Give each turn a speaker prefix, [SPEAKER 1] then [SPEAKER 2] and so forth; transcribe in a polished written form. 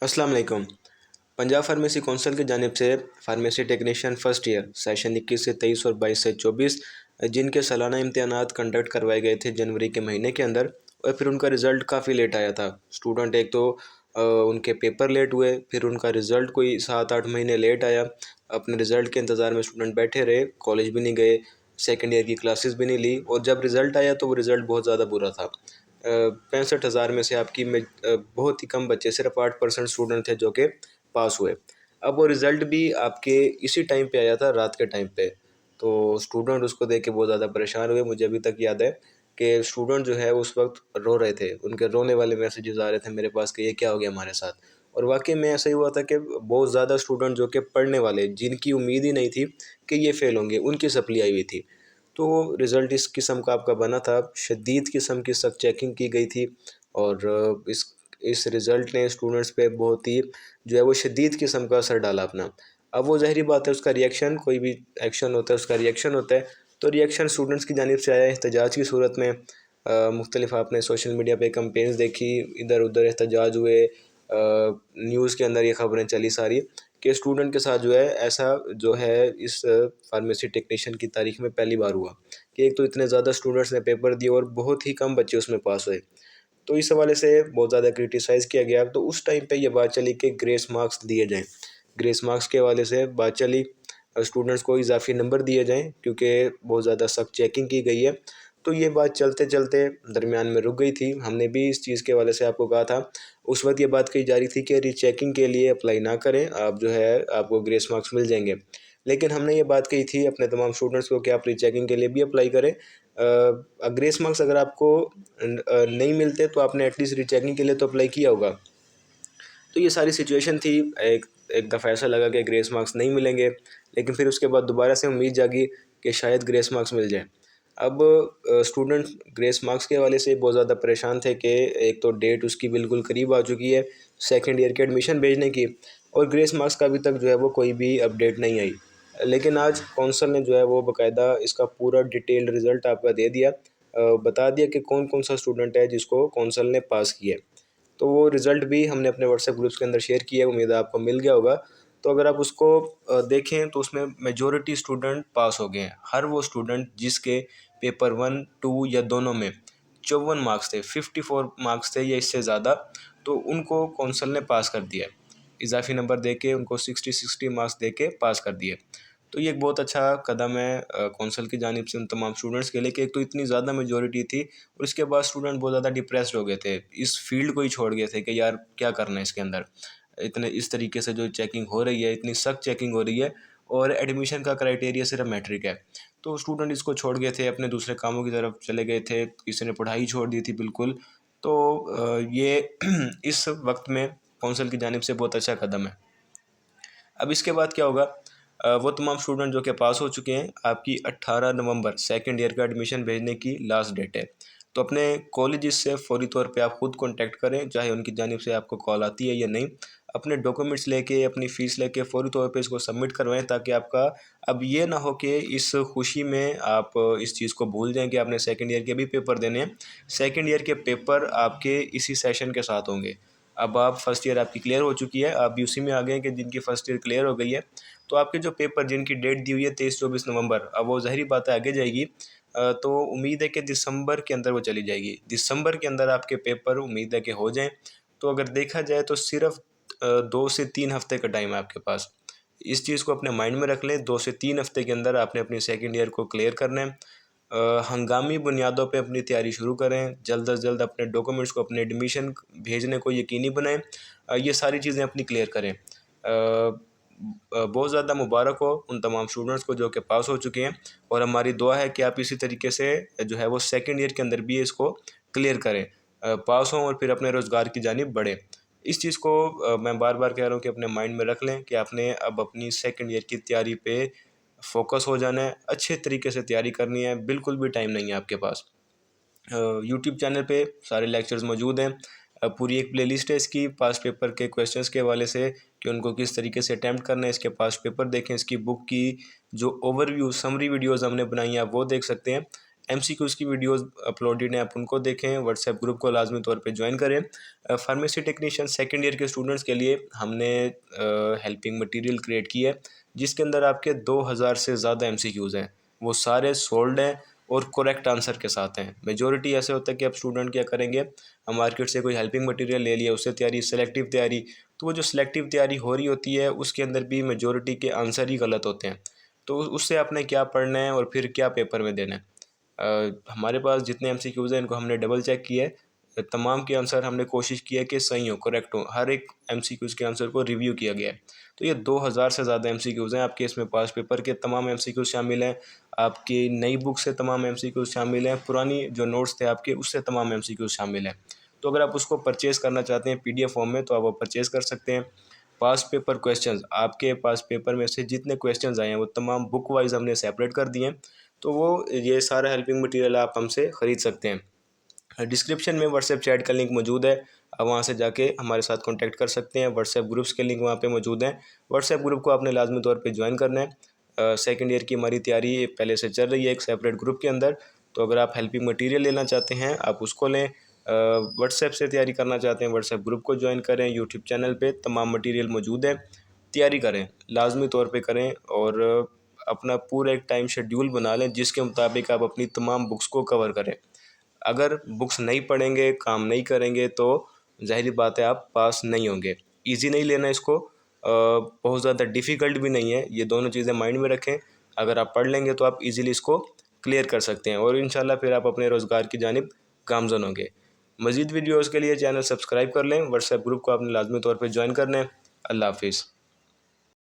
[SPEAKER 1] अस्सलाम वालेकुम। Punjab pharmacy council की जानिब से pharmacy technician first year session 21 से 23 और 22 से 24 जिनके सालाना इम्तिहानात कंडक्ट करवाए गए थे जनवरी के महीने के अंदर, और फिर उनका रिज़ल्ट काफ़ी लेट आया था। स्टूडेंट एक तो उनके पेपर लेट हुए, फिर उनका रिज़ल्ट कोई 7-8 महीने लेट आया। अपने रिज़ल्ट के इंतज़ार में स्टूडेंट बैठे रहे, कॉलेज भी नहीं गए, सेकेंड ईयर की क्लासेस भी नहीं ली, और जब रिज़ल्ट आया तो वो रिज़ल्ट बहुत ज़्यादा बुरा था। 65,000 में से आपकी बहुत ही कम बच्चे, सिर्फ 8% स्टूडेंट थे जो कि पास हुए। अब वो रिज़ल्ट भी आपके इसी टाइम पे आया था, रात के टाइम पे। तो स्टूडेंट उसको देख के बहुत ज़्यादा परेशान हुए। मुझे अभी तक याद है कि स्टूडेंट जो है उस वक्त रो रहे थे, उनके रोने वाले मैसेजेस आ रहे थे मेरे पास कि ये क्या हो गया हमारे साथ। और वाकई में ऐसा ही हुआ था कि बहुत ज़्यादा स्टूडेंट जो कि पढ़ने वाले, जिनकी उम्मीद ही नहीं थी कि ये फ़ेल होंगे, उनकी सप्ली आई हुई थी। तो रिज़ल्ट इस किस्म का आपका बना था, शदीद किस्म की सख्त चेकिंग की गई थी, और इस रिज़ल्ट ने स्टूडेंट्स पे बहुत ही जो है वो शदीद किस्म का असर डाला अपना। अब वो ज़ाहिरी बात है, उसका रिएक्शन, कोई भी एक्शन होता है उसका रिएक्शन होता है। तो रिएक्शन स्टूडेंट्स की जानिब से आया एहतजाज की सूरत में। मुख्तलिफ आपने सोशल मीडिया पे कैंपेन्स देखी, इधर उधर एहतजाज हुए, न्यूज़ के अंदर ये ख़बरें चली सारी कि स्टूडेंट के साथ जो है ऐसा जो है इस फार्मेसी टेक्नीशियन की तारीख में पहली बार हुआ कि एक तो इतने ज़्यादा स्टूडेंट्स ने पेपर दिए और बहुत ही कम बच्चे उसमें पास हुए। तो इस हवाले से बहुत ज़्यादा क्रिटिसाइज़ किया गया। तो उस टाइम पे ये बात चली कि ग्रेस मार्क्स दिए जाएँ। ग्रेस मार्क्स के हवाले से बात चली, स्टूडेंट्स को इजाफ़ी नंबर दिए जाएँ क्योंकि बहुत ज़्यादा सख्त चेकिंग की गई है। तो ये बात चलते-चलते दरमियान में रुक गई थी। हमने भी इस चीज़ के हवाले से आपको कहा था। उस वक़्त ये बात कही जा रही थी कि रीचेकिंग के लिए अप्लाई ना करें, आप जो है आपको ग्रेस मार्क्स मिल जाएँगे। लेकिन हमने ये बात कही थी अपने तमाम स्टूडेंट्स को कि आप रीचेकिंग के लिए भी अप्लाई करें। ग्रेस मार्क्स अगर आपको नहीं मिलते तो आपने एटलीस्ट रीचेकिंग के लिए तो अप्लाई किया होगा। तो ये सारी सिचुएशन थी। एक एक दफ़ा ऐसा लगा कि ग्रेस मार्क्स नहीं मिलेंगे, लेकिन फिर उसके बाद दोबारा से उम्मीद जागी कि शायद ग्रेस मार्क्स मिल जाएँ। अब स्टूडेंट ग्रेस मार्क्स के हवाले से बहुत ज़्यादा परेशान थे कि एक तो डेट उसकी बिल्कुल करीब आ चुकी है सेकंड ईयर के एडमिशन भेजने की, और ग्रेस मार्क्स का अभी तक जो है वो कोई भी अपडेट नहीं आई। लेकिन आज कौंसल ने जो है वो बाकायदा इसका पूरा डिटेल्ड रिज़ल्ट आपका दे दिया, बता दिया कि कौन कौन सा स्टूडेंट है जिसको कौंसल ने पास किया है। तो वो रिज़ल्ट भी हमने अपने व्हाट्सएप ग्रुप्स के अंदर शेयर किया है, उम्मीद है आपको मिल गया होगा। तो अगर आप उसको देखें तो उसमें मेजॉरिटी स्टूडेंट पास हो गए हैं। हर वो स्टूडेंट जिसके पेपर 1, 2 या दोनों में 54 मार्क्स थे, 54 मार्क्स थे या इससे ज़्यादा, तो उनको कौंसल ने पास कर दिया है। इजाफ़ी नंबर दे के उनको 60 मार्क्स दे के पास कर दिए। तो ये एक बहुत अच्छा कदम है कौंसल की जानिब से उन तमाम स्टूडेंट्स के लिए कि एक तो इतनी ज़्यादा मेजॉरिटी थी, और इसके बाद स्टूडेंट बहुत ज़्यादा डिप्रेस्ड हो गए थे, इस फील्ड को ही छोड़ गए थे कि यार क्या करना है इसके अंदर। इतने इस तरीके से जो चेकिंग हो रही है, इतनी सख्त चेकिंग हो रही है, और एडमिशन का क्राइटेरिया सिर्फ मैट्रिक है। तो स्टूडेंट इसको छोड़ गए थे, अपने दूसरे कामों की तरफ चले गए थे, किसी ने पढ़ाई छोड़ दी थी बिल्कुल। तो ये इस वक्त में कौंसल की जानिब से बहुत अच्छा कदम है। अब इसके बाद क्या होगा, वो तमाम स्टूडेंट जो कि पास हो चुके हैं, आपकी 18 नवंबर सेकंड ईयर का एडमिशन भेजने की लास्ट डेट है। तो अपने कॉलेजेस से फ़ौरी तौर पे आप खुद कांटेक्ट करें, चाहे उनकी जानिब से आपको कॉल आती है या नहीं। अपने डॉक्यूमेंट्स लेके, अपनी फ़ीस लेके फ़ौरी तौर पे इसको सबमिट करवाएं, ताकि आपका अब ये ना हो कि इस खुशी में आप इस चीज़ को भूल जाएं कि आपने सेकंड ईयर के भी पेपर देने हैं। सेकंड ईयर के पेपर आपके इसी सेशन के साथ होंगे। अब आप फर्स्ट ईयर आपकी क्लियर हो चुकी है, आप भी उसी में आ गए हैं कि जिनकी फर्स्ट ईयर क्लियर हो गई है। तो आपके जो पेपर जिनकी डेट दी हुई है 23-24 नवंबर, अब वो ज़ाहिरी बात है आगे जाएगी। तो उम्मीद है कि दिसंबर के अंदर वो चली जाएगी। दिसंबर के अंदर आपके पेपर उम्मीद है कि हो जाएँ। तो अगर देखा जाए तो सिर्फ 2 से 3 हफ्ते का टाइम है आपके पास। इस चीज़ को अपने माइंड में रख लें, 2 से 3 हफ्ते के अंदर आपने अपनी सेकंड ईयर को क्लियर करना है। हंगामी बुनियादों पे अपनी तैयारी शुरू करें, जल्द अज़ जल्द अपने डॉक्यूमेंट्स को, अपने एडमिशन भेजने को यकीनी बनाएं। ये सारी चीज़ें अपनी क्लियर करें। बहुत ज़्यादा मुबारक हो उन तमाम स्टूडेंट्स को जो कि पास हो चुके हैं, और हमारी दुआ है कि आप इसी तरीके से जो है वो सेकंड ईयर के अंदर भी इसको क्लियर करें, पास हों और फिर अपने रोज़गार की जानिब बढ़ें। इस चीज़ को मैं बार बार कह रहा हूँ कि अपने माइंड में रख लें कि आपने अब अपनी सेकंड ईयर की तैयारी पे फोकस हो जाना है, अच्छे तरीके से तैयारी करनी है, बिल्कुल भी टाइम नहीं है आपके पास। यूट्यूब चैनल पे सारे लेक्चर्स मौजूद हैं। पूरी एक प्लेलिस्ट है इसकी पास्ट पेपर के क्वेश्चंस के हवाले से कि उनको किस तरीके से अटैम्प्ट करना है। इसके पास्ट पेपर देखें, इसकी बुक की जो ओवरव्यू समरी वीडियोस हमने बनाई हैं आप वो देख सकते हैं। MCQs की वीडियोस अपलोडेड हैं, आप उनको देखें। व्हाट्सएप ग्रुप को लाजमी तौर पे ज्वाइन करें। फार्मेसी टेक्नीशियन सेकेंड ईयर के स्टूडेंट्स के लिए हमने हेल्पिंग मटेरियल क्रिएट की है, जिसके अंदर आपके 2000 से ज़्यादा MCQs हैं। वो सारे सोल्ड हैं और करेक्ट आंसर के साथ हैं। मेजॉरिटी ऐसे होता है कि अब स्टूडेंट क्या करेंगे, हम मार्केट से कोई हेल्पिंग मटेरियल ले लिया, उससे तैयारी, सेलेक्टिव तैयारी, तो वो जो सिलेक्टिव तैयारी हो रही होती है उसके अंदर भी मेजॉरिटी के आंसर ही गलत होते हैं। तो उससे आपने क्या पढ़ना है और फिर क्या पेपर में देना है। हमारे पास जितने MCQs हैं इनको हमने डबल चेक किया है, तमाम के आंसर हमने कोशिश की है कि सही हो, करेक्ट हो, हर एक MCQs के आंसर को रिव्यू किया गया है। तो ये 2000 से ज़्यादा MCQs हैं आपके, इसमें पास पेपर के तमाम MCQs शामिल हैं, आपकी नई बुक से तमाम MCQs शामिल हैं, पुरानी जो नोट्स थे आपके उससे तमाम MCQs शामिल हैं। तो अगर आप उसको परचेज़ करना चाहते हैं PDF फॉर्म में तो आप वो परचेज़ कर सकते हैं। पास पेपर क्वेश्चंस, आपके पास पेपर में से जितने क्वेश्चंस आए हैं वो तमाम बुक वाइज हमने सेपरेट कर दिए हैं। तो वो ये सारा हेल्पिंग मटेरियल आप हमसे ख़रीद सकते हैं। डिस्क्रिप्शन में व्हाट्सएप चैट का लिंक मौजूद है, आप वहाँ से जाके हमारे साथ कांटेक्ट कर सकते हैं। व्हाट्सएप ग्रुप्स के लिंक वहाँ पे मौजूद हैं। व्हाट्सएप ग्रुप को आपने लाजमी तौर पे ज्वाइन करना है। सेकेंड ईयर की हमारी तैयारी पहले से चल रही है एक सेपरेट ग्रुप के अंदर। तो अगर आप हेल्पिंग मटेरियल लेना चाहते हैं आप उसको लें। व्हाट्सएप से तैयारी करना चाहते हैं व्हाट्सएप ग्रुप को ज्वाइन करें। यूट्यूब चैनल पे तमाम मटेरियल मौजूद है, तैयारी करें, लाजमी तौर पे करें और अपना पूरा एक टाइम शेड्यूल बना लें जिसके मुताबिक आप अपनी तमाम बुक्स को कवर करें। अगर बुक्स नहीं पढ़ेंगे, काम नहीं करेंगे तो ज़ाहिर बात है आप पास नहीं होंगे। ईजी नहीं लेना इसको, बहुत ज़्यादा डिफ़िकल्ट भी नहीं है, ये दोनों चीज़ें माइंड में रखें। अगर आप पढ़ लेंगे तो आप इजीली इसको क्लियर कर सकते हैं और इंशाल्लाह फिर आप अपने रोज़गार की जानिब गामज़न होंगे। मज़ीद वीडियोज़ के लिए चैनल सब्सक्राइब कर लें। व्हाट्सएप ग्रुप को आपने लाजमी तौर पर ज्वाइन करना है। अल्लाह हाफिज़।